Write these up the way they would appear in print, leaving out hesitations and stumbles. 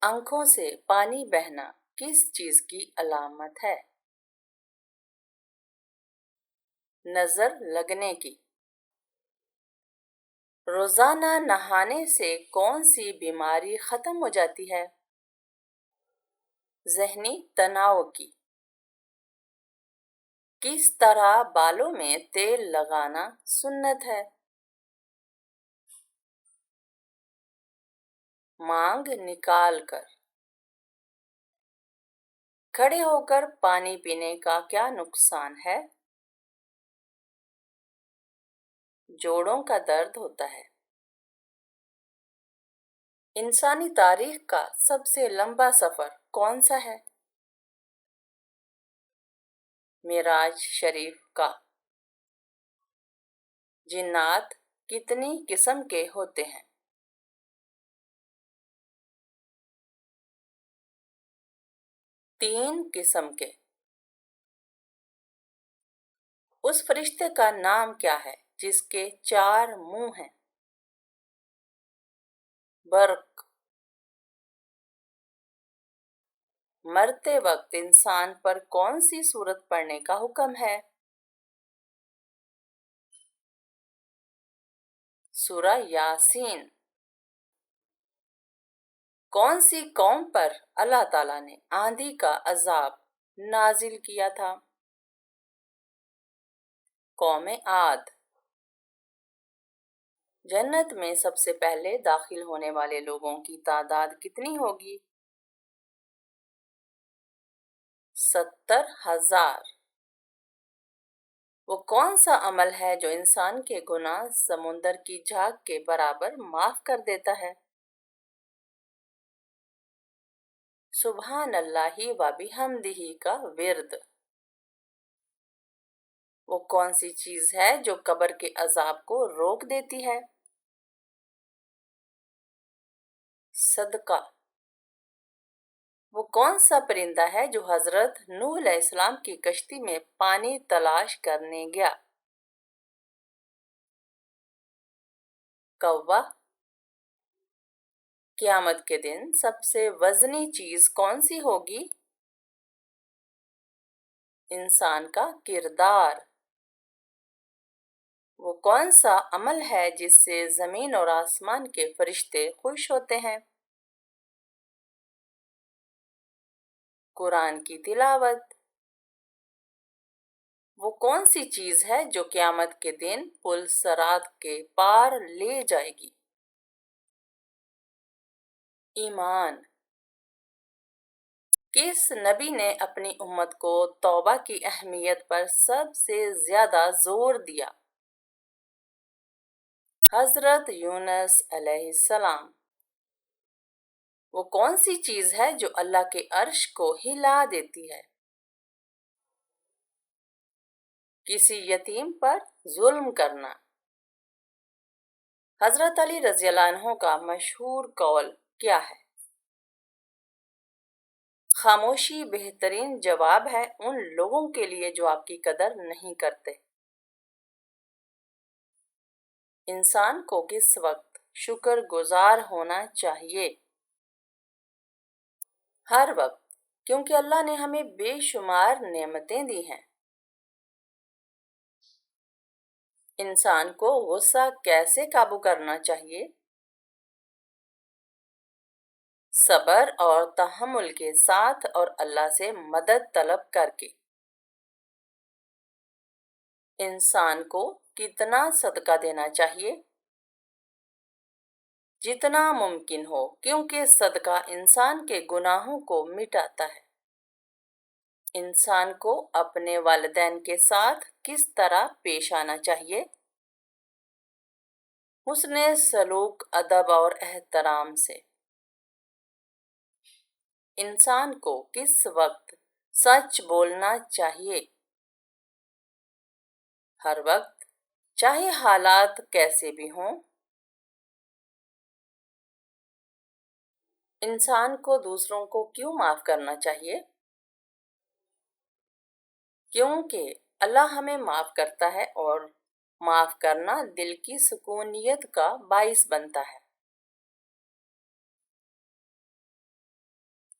آنکھوں سے پانی بہنا کس چیز کی علامت ہے؟ نظر لگنے کی۔ روزانہ نہانے سے کون سی بیماری ختم ہو جاتی ہے؟ ذہنی تناؤ کی۔ کس طرح بالوں میں تیل لگانا سنت ہے؟ مانگ نکال کر۔ کھڑے ہو کر پانی پینے کا کیا نقصان ہے؟ جوڑوں کا درد ہوتا ہے۔ انسانی تاریخ کا سب سے لمبا سفر کون سا ہے؟ معراج شریف کا۔ جنات کتنی قسم کے ہوتے ہیں؟ 3 قسم کے۔ اس فرشتے کا نام کیا ہے جس کے 4 منہ ہیں؟ برق۔ مرتے وقت انسان پر کون سی سورت پڑھنے کا حکم ہے؟ سورہ یاسین۔ کون سی قوم پر اللہ تعالیٰ نے آندھی کا عذاب نازل کیا تھا؟ قوم عاد۔ جنت میں سب سے پہلے داخل ہونے والے لوگوں کی تعداد کتنی ہوگی؟ 70,000۔ وہ کون سا عمل ہے جو انسان کے گناہ سمندر کی جھاگ کے برابر معاف کر دیتا ہے؟ سبحان اللہ و بحمدہ کا ورد۔ وہ کون سی چیز ہے جو قبر کے عذاب کو روک دیتی ہے؟ صدقہ۔ وہ کون سا پرندہ ہے جو حضرت نوح علیہ السلام کی کشتی میں پانی تلاش کرنے گیا؟ کوا۔ قیامت کے دن سب سے وزنی چیز کون سی ہوگی؟ انسان کا کردار۔ وہ کون سا عمل ہے جس سے زمین اور آسمان کے فرشتے خوش ہوتے ہیں؟ قرآن کی تلاوت۔ وہ کون سی چیز ہے جو قیامت کے دن پل صراط کے پار لے جائے گی؟ ایمان۔ کس نبی نے اپنی امت کو توبہ کی اہمیت پر سب سے زیادہ زور دیا؟ حضرت یونس علیہ السلام۔ وہ کون سی چیز ہے جو اللہ کے عرش کو ہلا دیتی ہے؟ کسی یتیم پر ظلم کرنا۔ حضرت علی رضی اللہ عنہ کا مشہور قول کیا ہے؟ خاموشی بہترین جواب ہے ان لوگوں کے لیے جو آپ کی قدر نہیں کرتے۔ انسان کو کس وقت شکر گزار ہونا چاہیے؟ ہر وقت، کیونکہ اللہ نے ہمیں بے شمار نعمتیں دی ہیں۔ انسان کو غصہ کیسے قابو کرنا چاہیے؟ صبر اور تحمل کے ساتھ اور اللہ سے مدد طلب کر کے۔ انسان کو کتنا صدقہ دینا چاہیے؟ جتنا ممکن ہو، کیونکہ صدقہ انسان کے گناہوں کو مٹاتا ہے۔ انسان کو اپنے والدین کے ساتھ کس طرح پیش آنا چاہیے؟ حسن سلوک، ادب اور احترام سے۔ انسان کو کس وقت سچ بولنا چاہیے؟ ہر وقت، چاہے حالات کیسے بھی ہوں۔ انسان کو دوسروں کو کیوں معاف کرنا چاہیے؟ کیونکہ اللہ ہمیں معاف کرتا ہے اور معاف کرنا دل کی سکونیت کا باعث بنتا ہے۔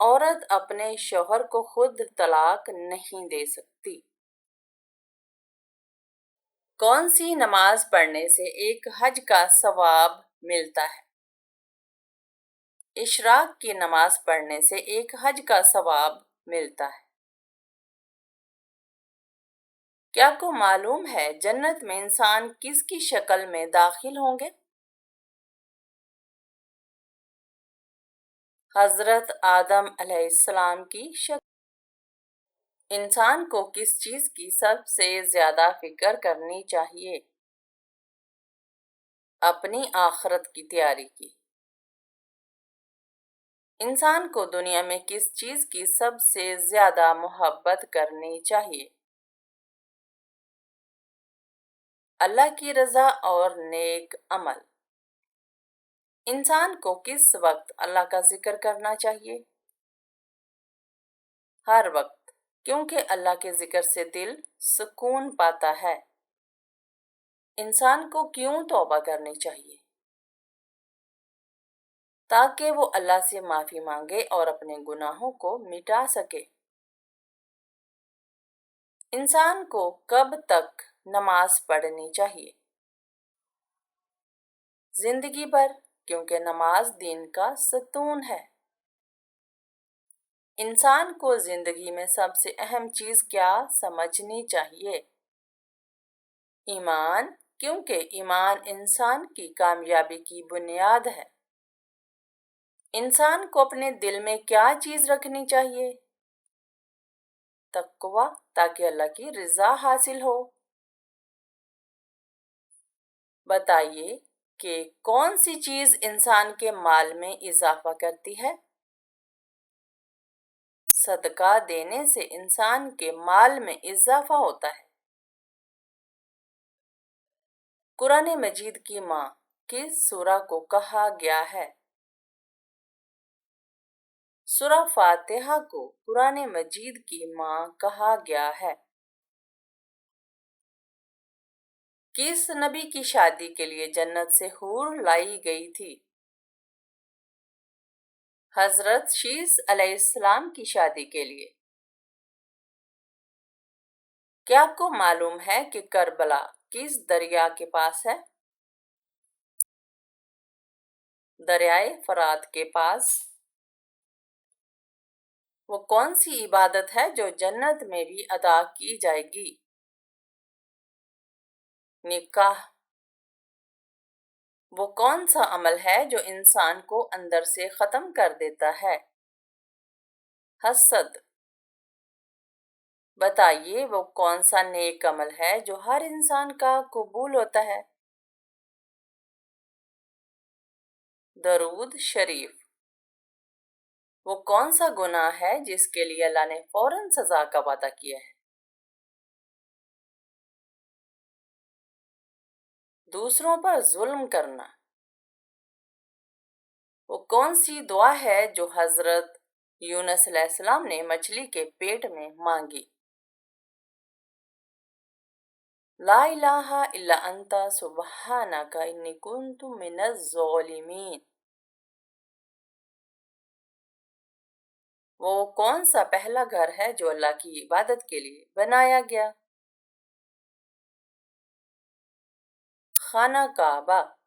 عورت اپنے شوہر کو خود طلاق نہیں دے سکتی۔ کون سی نماز پڑھنے سے ایک حج کا ثواب ملتا ہے؟ اشراق کی نماز پڑھنے سے ایک حج کا ثواب ملتا ہے۔ کیا آپ کو معلوم ہے جنت میں انسان کس کی شکل میں داخل ہوں گے؟ حضرت آدم علیہ السلام کی شکل۔ انسان کو کس چیز کی سب سے زیادہ فکر کرنی چاہیے؟ اپنی آخرت کی تیاری کی۔ انسان کو دنیا میں کس چیز کی سب سے زیادہ محبت کرنی چاہیے؟ اللہ کی رضا اور نیک عمل۔ انسان کو کس وقت اللہ کا ذکر کرنا چاہیے؟ ہر وقت، کیونکہ اللہ کے ذکر سے دل سکون پاتا ہے۔ انسان کو کیوں توبہ کرنی چاہیے؟ تاکہ وہ اللہ سے معافی مانگے اور اپنے گناہوں کو مٹا سکے۔ انسان کو کب تک نماز پڑھنی چاہیے؟ زندگی بھر، کیونکہ نماز دین کا ستون ہے۔ انسان کو زندگی میں سب سے اہم چیز کیا سمجھنی چاہیے؟ ایمان، کیونکہ ایمان انسان کی کامیابی کی بنیاد ہے۔ انسان کو اپنے دل میں کیا چیز رکھنی چاہیے؟ تقوی، تاکہ اللہ کی رضا حاصل ہو۔ بتائیے کہ کون سی چیز انسان کے مال میں اضافہ کرتی ہے؟ صدقہ دینے سے انسان کے مال میں اضافہ ہوتا ہے۔ قرآن مجید کی ماں کس سورہ کو کہا گیا ہے؟ سورہ فاتحہ کو قرآن مجید کی ماں کہا گیا ہے۔ کس نبی کی شادی کے لیے جنت سے حور لائی گئی تھی؟ حضرت شیس علیہ السلام کی شادی کے لیے۔ کیا آپ کو معلوم ہے کہ کربلا کس دریا کے پاس ہے؟ دریائے فرات کے پاس۔ وہ کون سی عبادت ہے جو جنت میں بھی ادا کی جائے گی؟ نکاح۔ وہ کون سا عمل ہے جو انسان کو اندر سے ختم کر دیتا ہے؟ حسد۔ بتائیے وہ کون سا نیک عمل ہے جو ہر انسان کا قبول ہوتا ہے؟ درود شریف۔ وہ کون سا گناہ ہے جس کے لیے اللہ نے فوراً سزا کا وعدہ کیا ہے؟ دوسروں پر ظلم کرنا۔ وہ کون سی دعا ہے جو حضرت یونس علیہ السلام نے مچھلی کے پیٹ میں مانگی؟ لا الہ الا انت سبحانک انی کنت من الظالمین۔ وہ کون سا پہلا گھر ہے جو اللہ کی عبادت کے لیے بنایا گیا؟ خانہ کعبہ۔